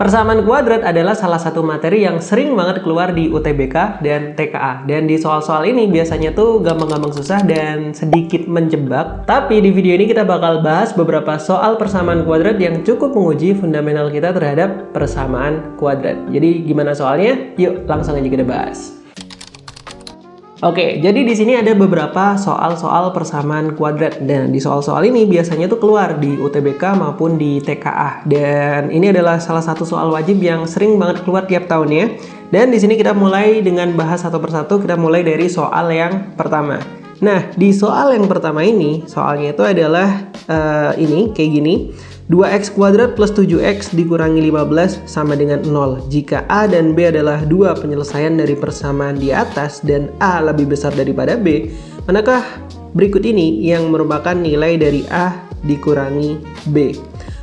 Persamaan kuadrat adalah salah satu materi yang sering banget keluar di UTBK dan TKA. Dan di soal-soal ini biasanya tuh gampang-gampang susah dan sedikit menjebak. Tapi di video ini kita bakal bahas beberapa soal persamaan kuadrat yang cukup menguji fundamental kita terhadap persamaan kuadrat. Jadi gimana soalnya? Yuk langsung aja kita bahas. Oke, jadi di sini ada beberapa soal-soal persamaan kuadrat. Dan di soal-soal ini biasanya tuh keluar di UTBK maupun di TKA. Dan ini adalah salah satu soal wajib yang sering banget keluar tiap tahunnya. Dan di sini kita mulai dengan bahas satu persatu. Kita mulai dari soal yang pertama. Nah, di soal yang pertama ini, soalnya itu adalah ini kayak gini. 2x kuadrat plus 7x dikurangi 15 sama dengan 0 jika A dan B adalah dua penyelesaian dari persamaan di atas dan A lebih besar daripada B, manakah berikut ini yang merupakan nilai dari A dikurangi B?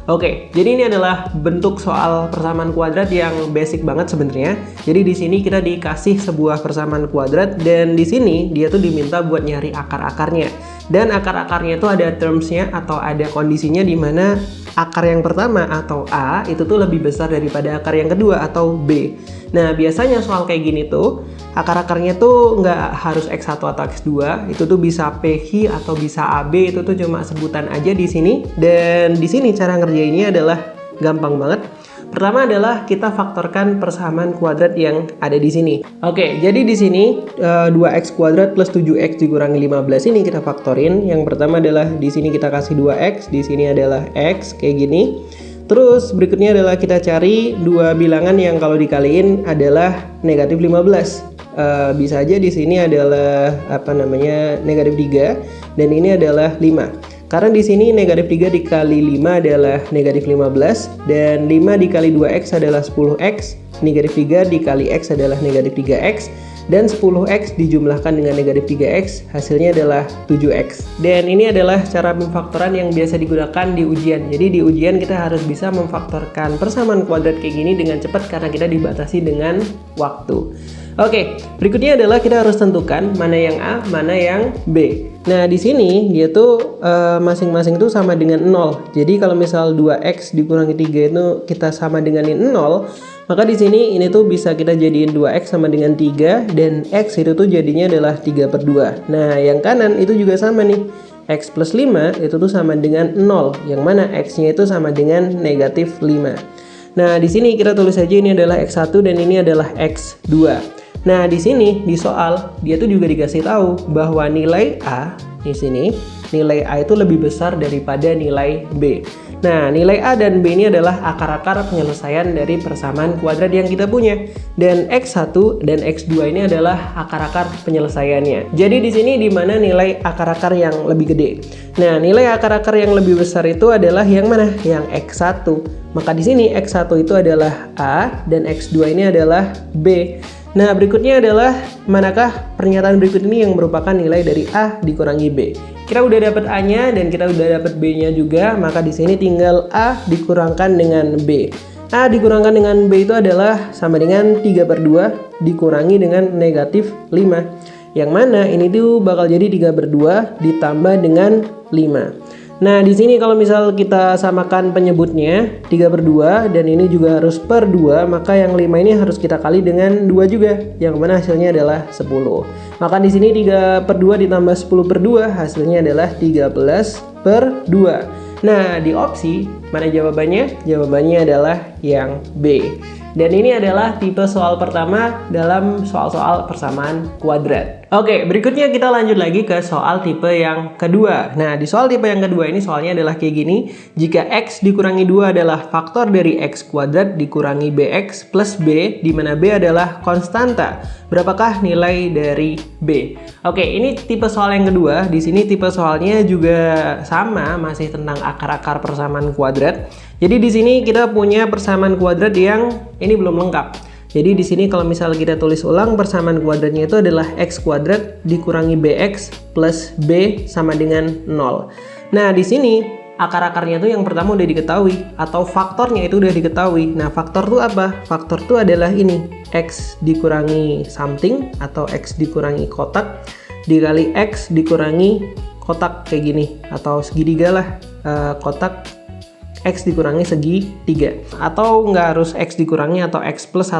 Oke, jadi ini adalah bentuk soal persamaan kuadrat yang basic banget sebenarnya. Jadi di sini kita dikasih sebuah persamaan kuadrat dan di sini dia tuh diminta buat nyari akar-akarnya. Dan akar-akarnya itu ada termsnya atau ada kondisinya di mana akar yang pertama atau A itu tuh lebih besar daripada akar yang kedua atau B. Nah, biasanya soal kayak gini tuh akar-akarnya tuh nggak harus X1 atau X2, itu tuh bisa PH atau bisa AB, itu tuh cuma sebutan aja di sini. Dan di sini cara ngerjainnya adalah gampang banget. Pertama adalah kita faktorkan persamaan kuadrat yang ada di sini. Oke, jadi di sini 2x kuadrat plus 7x dikurangi 15 ini kita faktorin. Yang pertama adalah di sini kita kasih 2x, di sini adalah x kayak gini. Terus berikutnya adalah kita cari dua bilangan yang kalau dikaliin adalah negatif 15. Bisa aja di sini adalah negatif 3 dan ini adalah 5. Karena di sini negatif 3 dikali 5 adalah negatif 15 dan 5 dikali 2x adalah 10x, negatif 3 dikali x adalah negatif 3x dan 10x dijumlahkan dengan negatif 3x hasilnya adalah 7x. Dan ini adalah cara pemfaktoran yang biasa digunakan di ujian. Jadi di ujian kita harus bisa memfaktorkan persamaan kuadrat kayak gini dengan cepat karena kita dibatasi dengan waktu. Oke, berikutnya adalah kita harus tentukan mana yang A, mana yang B. Nah, di sini dia tuh masing-masing tuh sama dengan 0. Jadi kalau misal 2x dikurangi 3 itu kita sama denganin 0, maka di sini ini tuh bisa kita jadiin 2x sama dengan 3 dan x itu tuh jadinya adalah 3/2. Nah, yang kanan itu juga sama nih. X plus 5 itu tuh sama dengan 0, yang mana x-nya itu sama dengan negatif 5. Nah, di sini kita tulis aja ini adalah x1 dan ini adalah x2. Nah, di sini di soal dia tuh juga dikasih tahu bahwa nilai A di sini, nilai A itu lebih besar daripada nilai B. Nah, nilai A dan B ini adalah akar-akar penyelesaian dari persamaan kuadrat yang kita punya. Dan X1 dan X2 ini adalah akar-akar penyelesaiannya. Jadi di sini di mana nilai akar-akar yang lebih gede. Nah, nilai akar-akar yang lebih besar itu adalah yang mana? Yang X1. Maka di sini X1 itu adalah A dan X2 ini adalah B. Nah, berikutnya adalah manakah pernyataan berikut ini yang merupakan nilai dari A dikurangi B. Kita udah dapat A-nya dan kita udah dapat B-nya juga, maka di sini tinggal A dikurangkan dengan B. A dikurangkan dengan B itu adalah sama dengan 3/2 dikurangi dengan negatif 5. Yang mana ini tuh bakal jadi 3/2 ditambah dengan 5. Nah, di sini kalau misal kita samakan penyebutnya 3/2 dan ini juga harus per 2, maka yang 5 ini harus kita kali dengan 2 juga, yang mana hasilnya adalah 10. Maka di sini 3/2 ditambah 10/2 hasilnya adalah 13/2. Nah, di opsi mana jawabannya? Jawabannya adalah yang B. Dan ini adalah tipe soal pertama dalam soal-soal persamaan kuadrat. Oke, berikutnya kita lanjut lagi ke soal tipe yang kedua. Nah, di soal tipe yang kedua ini soalnya adalah kayak gini. Jika X dikurangi 2 adalah faktor dari X kuadrat dikurangi BX plus B, di mana B adalah konstanta. Berapakah nilai dari B? Oke, ini tipe soal yang kedua. Di sini tipe soalnya juga sama, masih tentang akar-akar persamaan kuadrat. Jadi di sini kita punya persamaan kuadrat yang ini belum lengkap. Jadi di sini kalau misal kita tulis ulang persamaan kuadratnya itu adalah x kuadrat dikurangi bx plus b sama dengan 0. Nah, di sini akar-akarnya itu yang pertama udah diketahui atau faktornya itu udah diketahui. Nah, faktor itu apa? Faktor itu adalah ini, x dikurangi something atau x dikurangi kotak dikali x dikurangi kotak kayak gini atau segitiga lah, kotak X dikurangi segi 3. Atau nggak harus X dikurangi atau X plus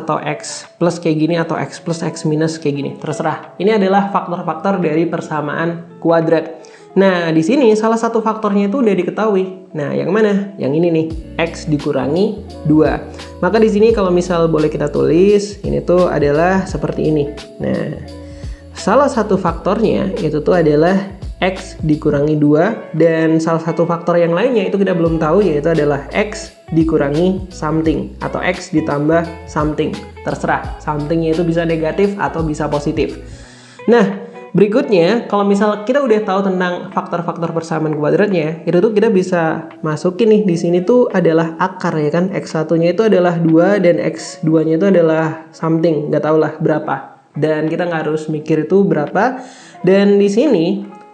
kayak gini atau X plus X minus kayak gini. Terserah. Ini adalah faktor-faktor dari persamaan kuadrat. Nah, di sini salah satu faktornya itu udah diketahui. Nah, yang mana? Yang ini nih, X dikurangi 2. Maka di sini kalau misal boleh kita tulis, ini tuh adalah seperti ini. Nah, salah satu faktornya itu tuh adalah X dikurangi 2, dan salah satu faktor yang lainnya itu kita belum tahu, yaitu adalah X dikurangi something atau X ditambah something. Terserah, somethingnya itu bisa negatif atau bisa positif. Nah, berikutnya kalau misal kita udah tahu tentang faktor-faktor persamaan kuadratnya, itu tuh kita bisa masukin nih, di sini tuh adalah akar ya kan. X1-nya itu adalah 2 dan X2-nya itu adalah something, nggak tahu lah berapa. Dan kita nggak harus mikir itu berapa. Dan di sini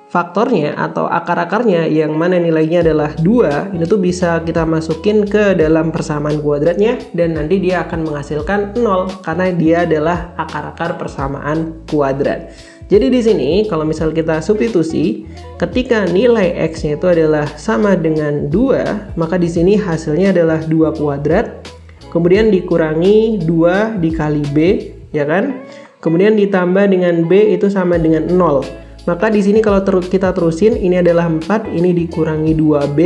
faktornya atau akar-akarnya yang mana nilainya adalah 2, ini tuh bisa kita masukin ke dalam persamaan kuadratnya, dan nanti dia akan menghasilkan 0 karena dia adalah akar-akar persamaan kuadrat. Jadi di sini kalau misal kita substitusi, ketika nilai X-nya itu adalah sama dengan 2, maka di sini hasilnya adalah 2 kuadrat, kemudian dikurangi 2 dikali B, ya kan? Kemudian ditambah dengan B itu sama dengan 0. Maka di sini kalau kita terusin, ini adalah 4, ini dikurangi 2B,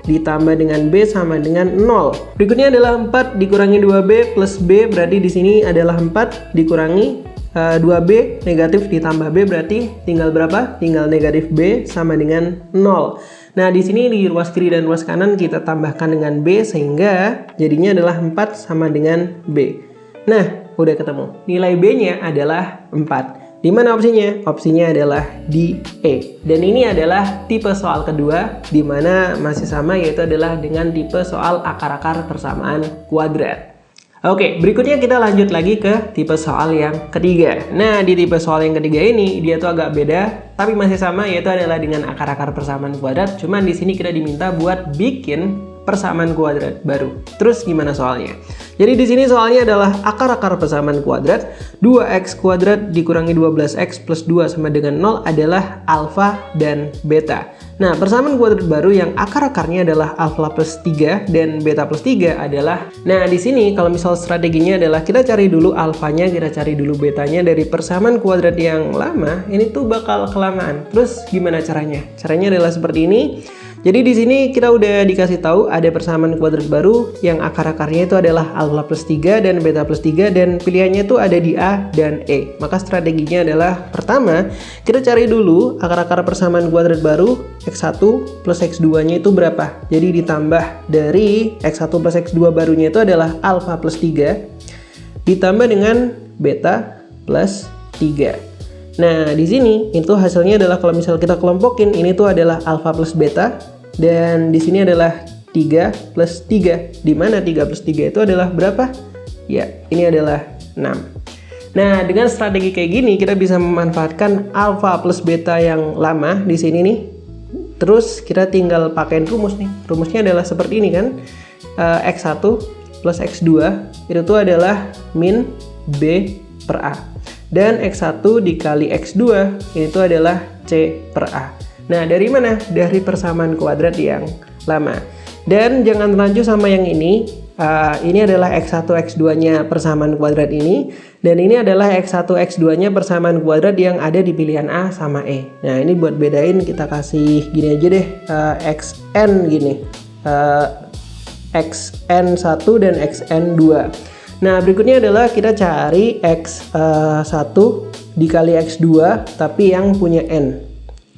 ditambah dengan B sama dengan 0. Berikutnya adalah 4 dikurangi 2B plus B, berarti di sini adalah 4 dikurangi 2B, negatif ditambah B, berarti tinggal berapa? Tinggal negatif B sama dengan 0. Nah, di sini di ruas kiri dan ruas kanan kita tambahkan dengan B, sehingga jadinya adalah 4 sama dengan B. Nah, udah ketemu. Nilai B-nya adalah 4. Di mana opsinya? Opsinya adalah di E. Dan ini adalah tipe soal kedua, di mana masih sama, yaitu adalah dengan tipe soal akar-akar persamaan kuadrat. Oke, berikutnya kita lanjut lagi ke tipe soal yang ketiga. Nah, di tipe soal yang ketiga ini dia tuh agak beda, tapi masih sama, yaitu adalah dengan akar-akar persamaan kuadrat. Cuman di sini kita diminta buat bikin persamaan kuadrat baru. Terus gimana soalnya? Jadi di sini soalnya adalah akar-akar persamaan kuadrat. 2x kuadrat dikurangi 12x plus 2 sama dengan 0 adalah alfa dan beta. Nah, persamaan kuadrat baru yang akar-akarnya adalah alfa plus 3 dan beta plus 3 adalah, nah di sini kalau misal strateginya adalah kita cari dulu alfanya, kita cari dulu betanya dari persamaan kuadrat yang lama, ini tuh bakal kelamaan. Terus gimana caranya? Caranya adalah seperti ini. Jadi di sini kita udah dikasih tahu ada persamaan kuadrat baru yang akar-akarnya itu adalah alfa plus 3 dan beta plus 3, dan pilihannya itu ada di A dan E. Maka strateginya adalah pertama, kita cari dulu akar-akar persamaan kuadrat baru X1 plus X2-nya itu berapa. Jadi ditambah dari X1 plus X2 barunya itu adalah alfa plus 3 ditambah dengan beta plus 3. Nah, di sini itu hasilnya adalah kalau misal kita kelompokin, ini tuh adalah alfa plus beta, dan di sini adalah 3 plus 3. Di mana 3 plus 3 itu adalah berapa? Ya, ini adalah 6. Nah, dengan strategi kayak gini kita bisa memanfaatkan alfa plus beta yang lama di sini nih. Terus kita tinggal pakein rumus nih. Rumusnya adalah seperti ini kan. X1 plus X2 itu tuh adalah min B per A. Dan X1 dikali X2 ini tuh adalah C per A. Nah, dari mana? Dari persamaan kuadrat yang lama. Dan jangan rancu sama yang ini. Ini adalah X1, X2-nya persamaan kuadrat ini. Dan ini adalah X1, X2-nya persamaan kuadrat yang ada di pilihan A sama E. Nah, ini buat bedain kita kasih gini aja deh. XN gini. XN1 dan XN2. Nah, berikutnya adalah kita cari X1 dikali X2 tapi yang punya N.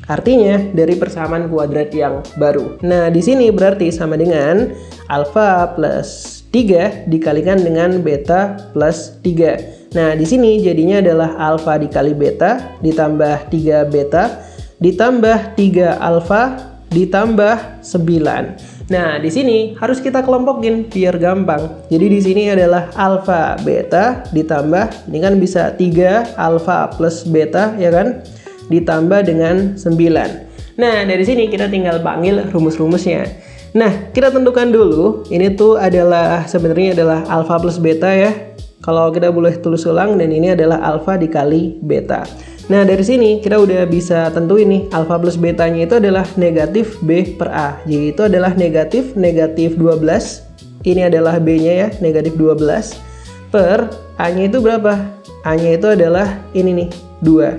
Artinya dari persamaan kuadrat yang baru. Nah, di sini berarti sama dengan alfa plus 3 dikalikan dengan beta plus 3. Nah, di sini jadinya adalah alfa dikali beta ditambah 3 beta ditambah 3 alfa ditambah 9. Nah, di sini harus kita kelompokin biar gampang. Jadi di sini adalah alfa beta ditambah, ini kan bisa 3 alfa plus beta ya kan, ditambah dengan 9. Nah, dari sini kita tinggal panggil rumus-rumusnya. Nah, kita tentukan dulu, ini tuh adalah sebenarnya adalah alfa plus beta ya. Kalau kita boleh tulis ulang, dan ini adalah alfa dikali beta. Nah, dari sini kita udah bisa tentuin nih, alfa plus betanya itu adalah negatif B per A. Jadi itu adalah negatif 12. Ini adalah B-nya ya, negatif 12. Per A-nya itu berapa? A-nya itu adalah ini nih, 2.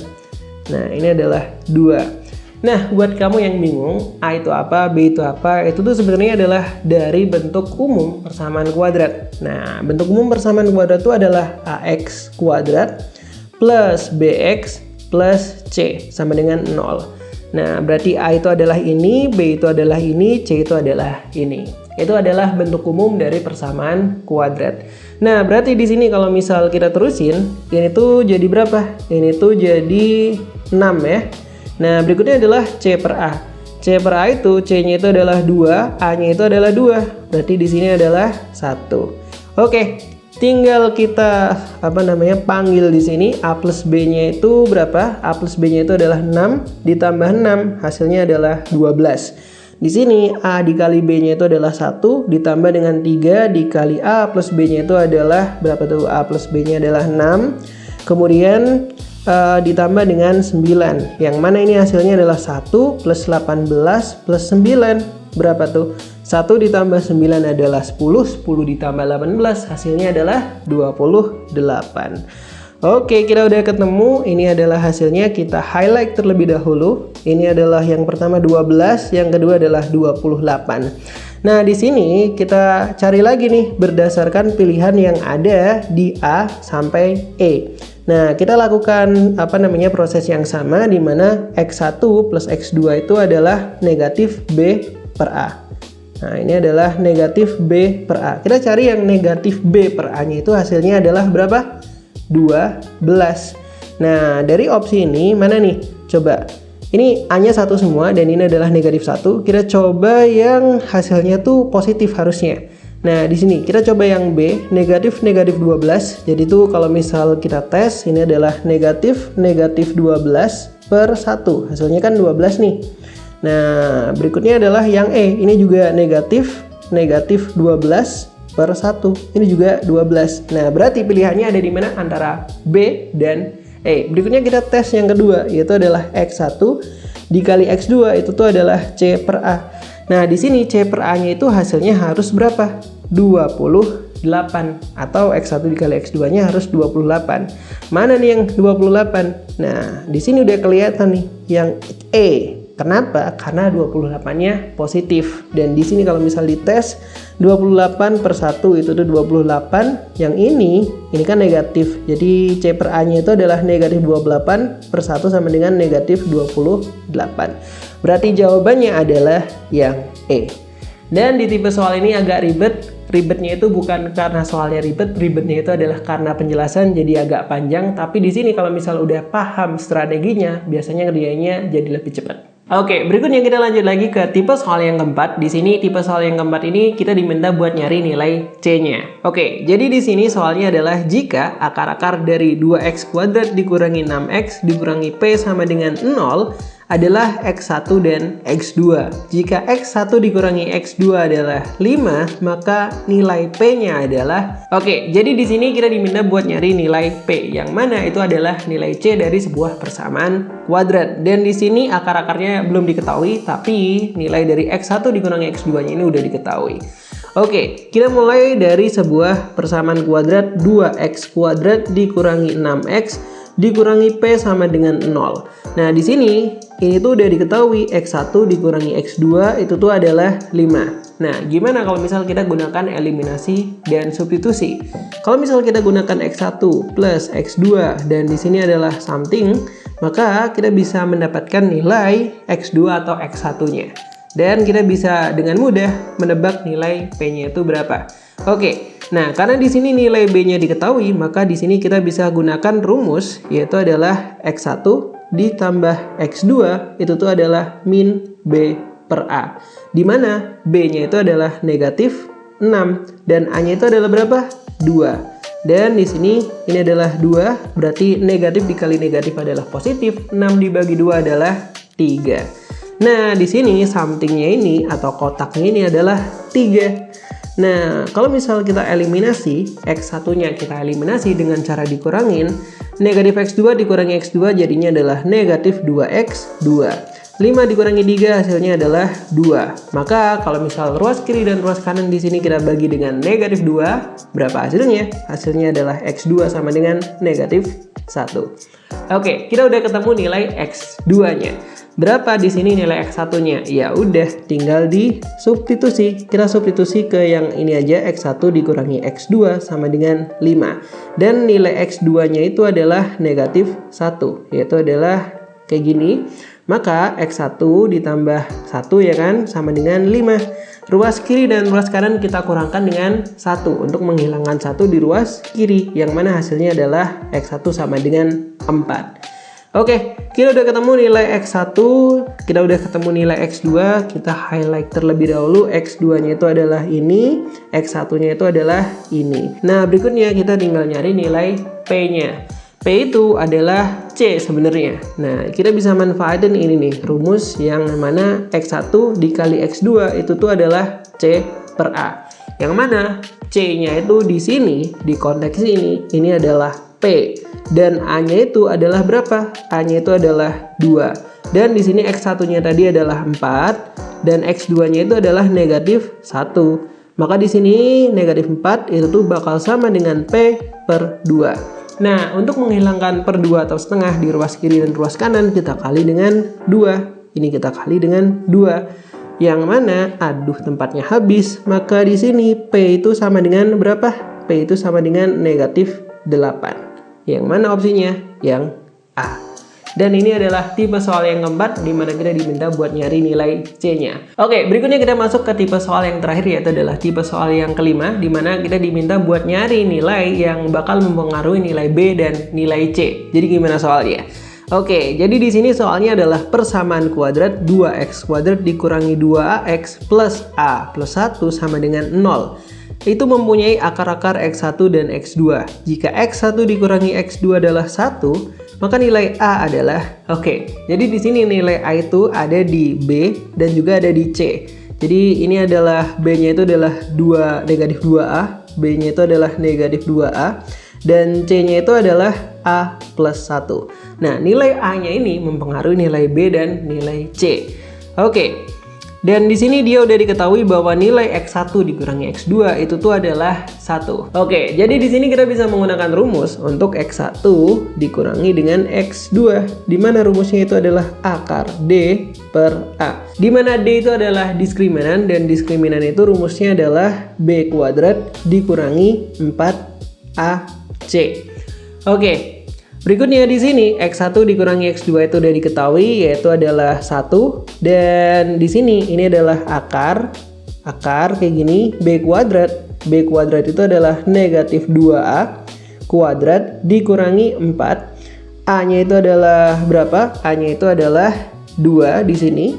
Nah, ini adalah 2. Nah, buat kamu yang bingung, A itu apa, B itu apa, itu tuh sebenarnya adalah dari bentuk umum persamaan kuadrat. Nah, bentuk umum persamaan kuadrat itu adalah AX kuadrat plus BX plus C sama dengan 0. Nah, berarti A itu adalah ini, B itu adalah ini, C itu adalah ini. Itu adalah bentuk umum dari persamaan kuadrat. Nah, berarti di sini kalau misal kita terusin, ini tuh jadi berapa? Ini tuh jadi 6 ya. Nah, berikutnya adalah C per A. C per A itu, C-nya itu adalah 2, A-nya itu adalah 2. Berarti di sini adalah 1. Oke. Tinggal kita panggil di sini A plus B-nya itu berapa? A plus B-nya itu adalah 6 ditambah 6, hasilnya adalah 12. Di sini A dikali B-nya itu adalah 1 ditambah dengan 3 dikali A plus B-nya itu adalah berapa tuh? A plus B-nya adalah 6. Kemudian ditambah dengan 9. Yang mana ini hasilnya adalah 1 plus 18 plus 9. Berapa tuh? 1 ditambah 9 adalah 10, 10 ditambah 18 hasilnya adalah 28. Oke, kita udah ketemu. Ini adalah hasilnya, kita highlight terlebih dahulu. Ini adalah yang pertama 12, yang kedua adalah 28. Nah, di sini kita cari lagi nih berdasarkan pilihan yang ada di A sampai E. Nah, kita lakukan proses yang sama di mana X1 plus X2 itu adalah negatif B per A. Nah, ini adalah negatif B per A. Kita cari yang negatif B per A-nya itu hasilnya adalah berapa? 12. Nah, dari opsi ini mana nih? Coba. Ini A-nya 1 semua dan ini adalah negatif 1. Kita coba yang hasilnya tuh positif harusnya. Nah, di sini kita coba yang B, negatif 12. Jadi tuh kalau misal kita tes, ini adalah negatif 12 per 1. Hasilnya kan 12 nih. Nah, berikutnya adalah yang E. Ini juga negatif 12 per 1. Ini juga 12. Nah, berarti pilihannya ada di mana? Antara B dan E. Berikutnya kita tes yang kedua, yaitu adalah X1 dikali X2, itu tuh adalah C per A. Nah, di sini C per A-nya itu hasilnya harus berapa? 28. Atau X1 dikali X2-nya harus 28. Mana nih yang 28? Nah, di sini udah kelihatan nih yang E. Kenapa? Karena 28-nya positif. Dan di sini kalau misal dites 28 per 1 itu tuh 28. Yang ini kan negatif. Jadi C per A-nya itu adalah negatif 28 per 1 sama dengan negatif 28. Berarti jawabannya adalah yang E. Dan di tipe soal ini agak ribet. Ribetnya itu bukan karena soalnya ribet, ribetnya itu adalah karena penjelasan jadi agak panjang. Tapi di sini kalau misal udah paham strateginya, biasanya kerjanya jadi lebih cepat. Oke, berikutnya kita lanjut lagi ke tipe soal yang keempat. Di sini tipe soal yang keempat ini kita diminta buat nyari nilai C-nya. Oke, jadi di sini soalnya adalah jika akar-akar dari 2x kuadrat dikurangi 6x dikurangi P sama dengan 0 adalah X1 dan X2. Jika X1 dikurangi X2 adalah 5, maka nilai P-nya adalah... Oke, jadi di sini kita diminta buat nyari nilai P, yang mana itu adalah nilai C dari sebuah persamaan kuadrat. Dan di sini akar-akarnya belum diketahui, tapi nilai dari X1 dikurangi X2-nya ini udah diketahui. Oke, kita mulai dari sebuah persamaan kuadrat 2x kuadrat dikurangi 6x dikurangi P sama dengan 0. Nah, di sini ini tuh udah diketahui X1 dikurangi X2 itu tuh adalah 5. Nah, gimana kalau misal kita gunakan eliminasi dan substitusi? Kalau misal kita gunakan X1 plus X2 dan di sini adalah something, maka kita bisa mendapatkan nilai X2 atau X1-nya. Dan kita bisa dengan mudah menebak nilai P-nya itu berapa. Oke. Nah, karena di sini nilai B-nya diketahui, maka di sini kita bisa gunakan rumus, yaitu adalah X1 ditambah X2 itu tuh adalah min B per A. Di mana B-nya itu adalah negatif 6 dan A-nya itu adalah berapa? 2. Dan di sini ini adalah 2, berarti negatif dikali negatif adalah positif. 6 dibagi 2 adalah 3. Nah, di sini something-nya ini atau kotaknya ini adalah 3. Nah, kalau misal kita eliminasi, X1-nya kita eliminasi dengan cara dikurangin, negatif X2 dikurangi X2 jadinya adalah negatif 2X2. 5 dikurangi 3 hasilnya adalah 2. Maka kalau misal ruas kiri dan ruas kanan di sini kita bagi dengan negatif 2, berapa hasilnya? Hasilnya adalah X2 sama dengan negatif 1. Oke, kita udah ketemu nilai X2-nya. Berapa di sini nilai X1-nya? Ya udah, tinggal disubstitusi. Kita substitusi ke yang ini aja, X1 dikurangi X2 sama dengan 5. Dan nilai X2-nya itu adalah negatif 1, yaitu adalah kayak gini. Maka X1 ditambah 1 ya kan, sama dengan 5. Ruas kiri dan ruas kanan kita kurangkan dengan 1 untuk menghilangkan 1 di ruas kiri, yang mana hasilnya adalah X1 sama dengan 4. Oke, kita udah ketemu nilai X1, kita udah ketemu nilai X2, kita highlight terlebih dahulu. X2-nya itu adalah ini, X1-nya itu adalah ini. Nah, berikutnya kita tinggal nyari nilai P-nya. P itu adalah C sebenarnya. Nah, kita bisa manfaatin ini nih, rumus yang mana X1 dikali X2 itu tuh adalah C per A. Yang mana C-nya itu di sini, di konteks ini adalah P. Dan A-nya itu adalah berapa? A-nya itu adalah 2. Dan di sini X1-nya tadi adalah 4 dan X2-nya itu adalah negatif 1. Maka di sini negatif 4 itu tuh bakal sama dengan P per 2. Nah, untuk menghilangkan per 2 atau setengah di ruas kiri dan ruas kanan, kita kali dengan 2. Ini kita kali dengan 2. Yang mana, aduh tempatnya habis. Maka di sini P itu sama dengan berapa? P itu sama dengan negatif 8. Yang mana opsinya? Yang A. Dan ini adalah tipe soal yang keempat, di mana kita diminta buat nyari nilai C-nya. Oke, berikutnya kita masuk ke tipe soal yang terakhir, yaitu adalah tipe soal yang kelima, di mana kita diminta buat nyari nilai yang bakal mempengaruhi nilai B dan nilai C. Jadi gimana soalnya? Oke, jadi di sini soalnya adalah persamaan kuadrat 2x kuadrat dikurangi 2ax plus a plus 1 sama dengan 0. Itu mempunyai akar-akar X1 dan X2. Jika X1 dikurangi X2 adalah 1, maka nilai A adalah, oke, jadi di sini nilai A itu ada di B dan juga ada di C. Jadi ini adalah B-nya itu adalah negatif 2A, B-nya itu adalah negatif 2A, dan C-nya itu adalah A plus 1. Nah, nilai A-nya ini mempengaruhi nilai B dan nilai C. Oke. Dan di sini dia udah diketahui bahwa nilai X1 dikurangi X2 itu tuh adalah 1. Oke, jadi di sini kita bisa menggunakan rumus untuk X1 dikurangi dengan X2, di mana rumusnya itu adalah akar D per A. Di mana D itu adalah diskriminan, dan diskriminan itu rumusnya adalah B kuadrat dikurangi 4AC. Oke. Berikutnya di sini X1 dikurangi X2 itu udah diketahui, yaitu adalah 1, dan di sini ini adalah akar kayak gini, B kuadrat itu adalah negatif 2A kuadrat dikurangi 4. A-nya itu adalah berapa? A-nya itu adalah 2 di sini.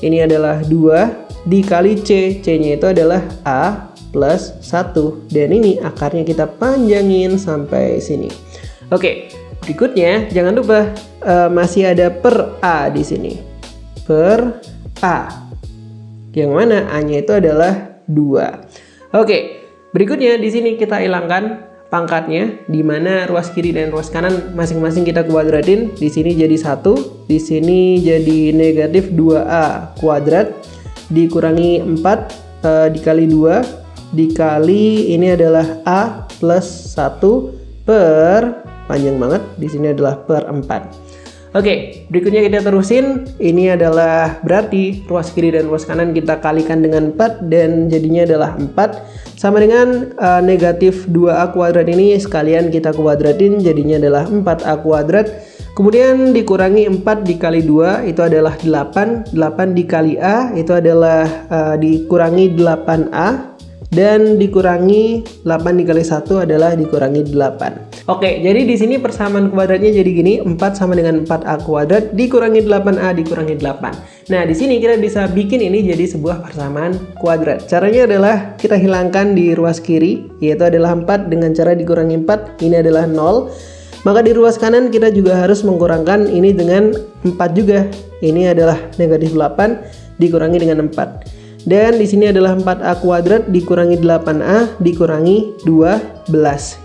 Ini adalah 2 dikali C. C-nya itu adalah A plus 1, dan ini akarnya kita panjangin sampai sini. Oke. Berikutnya, jangan lupa masih ada per A di sini. Per A. Yang mana A-nya itu adalah 2. Oke, berikutnya di sini kita hilangkan pangkatnya, di mana ruas kiri dan ruas kanan masing-masing kita kuadratin. Di sini jadi 1, di sini jadi negatif 2A kuadrat dikurangi 4 dikali 2 dikali ini adalah A plus 1 per, panjang banget, di sini adalah per 4. Oke, berikutnya kita terusin. Ini adalah berarti ruas kiri dan ruas kanan kita kalikan dengan 4 dan jadinya adalah 4 sama dengan negatif 2A kuadrat ini sekalian kita kuadratin, jadinya adalah 4A kuadrat. Kemudian dikurangi 4 dikali 2 itu adalah 8. 8 dikali A itu adalah dikurangi 8A. Dan dikurangi 8 dikali 1 adalah dikurangi 8. Oke, jadi di sini persamaan kuadratnya jadi gini, 4 sama dengan 4A kuadrat dikurangi 8A dikurangi 8. Nah, di sini kita bisa bikin ini jadi sebuah persamaan kuadrat. Caranya adalah kita hilangkan di ruas kiri, yaitu adalah 4 dengan cara dikurangi 4, ini adalah 0. Maka di ruas kanan kita juga harus mengkurangkan ini dengan 4 juga. Ini adalah negatif 8 dikurangi dengan 4. Dan di sini adalah 4A kuadrat dikurangi 8A dikurangi 12.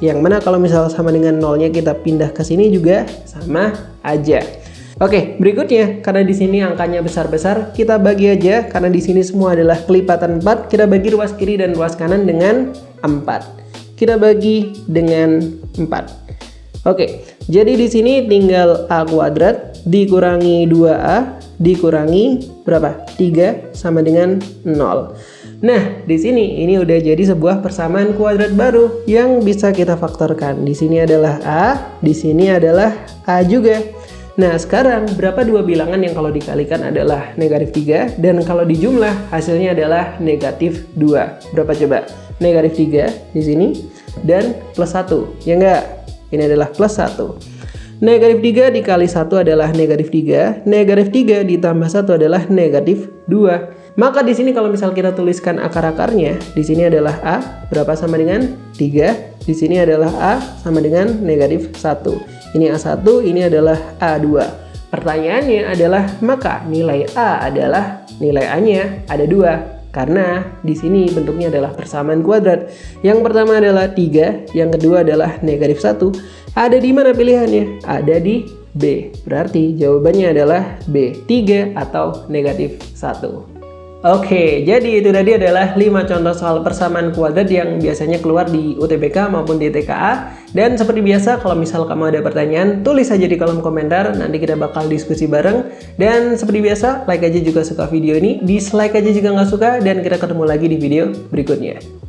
Yang mana kalau misal sama dengan nolnya kita pindah ke sini juga sama aja. Oke, berikutnya karena di sini angkanya besar-besar, kita bagi aja karena di sini semua adalah kelipatan 4, kita bagi ruas kiri dan ruas kanan dengan 4. Kita bagi dengan 4. Oke, jadi di sini tinggal A kuadrat dikurangi 2A dikurangi berapa? 3 sama dengan 0. Nah, di sini ini udah jadi sebuah persamaan kuadrat baru yang bisa kita faktorkan. Di sini adalah A, di sini adalah A juga. Nah, sekarang berapa dua bilangan yang kalau dikalikan adalah negatif 3 dan kalau dijumlah hasilnya adalah negatif 2. Berapa coba? Negatif 3 di sini dan plus 1. Ya enggak? Ini adalah plus 1. Negatif 3 dikali 1 adalah negatif 3. Negatif 3 ditambah 1 adalah negatif 2. Maka di sini kalau misal kita tuliskan akar-akarnya, di sini adalah A berapa sama dengan 3. Di sini adalah A sama dengan negatif 1. Ini A1, ini adalah A2. Pertanyaannya adalah maka nilai A adalah nilai A-nya ada 2. Karena di sini bentuknya adalah persamaan kuadrat. Yang pertama adalah 3, yang kedua adalah negatif 1. Ada di mana pilihannya? Ada di B. Berarti jawabannya adalah B, 3 atau negatif 1. Oke, jadi itu tadi adalah 5 contoh soal persamaan kuadrat yang biasanya keluar di UTBK maupun di TKA. Dan seperti biasa, kalau misal kamu ada pertanyaan, tulis aja di kolom komentar, nanti kita bakal diskusi bareng. Dan seperti biasa, like aja juga suka video ini, dislike aja juga nggak suka, dan kita ketemu lagi di video berikutnya.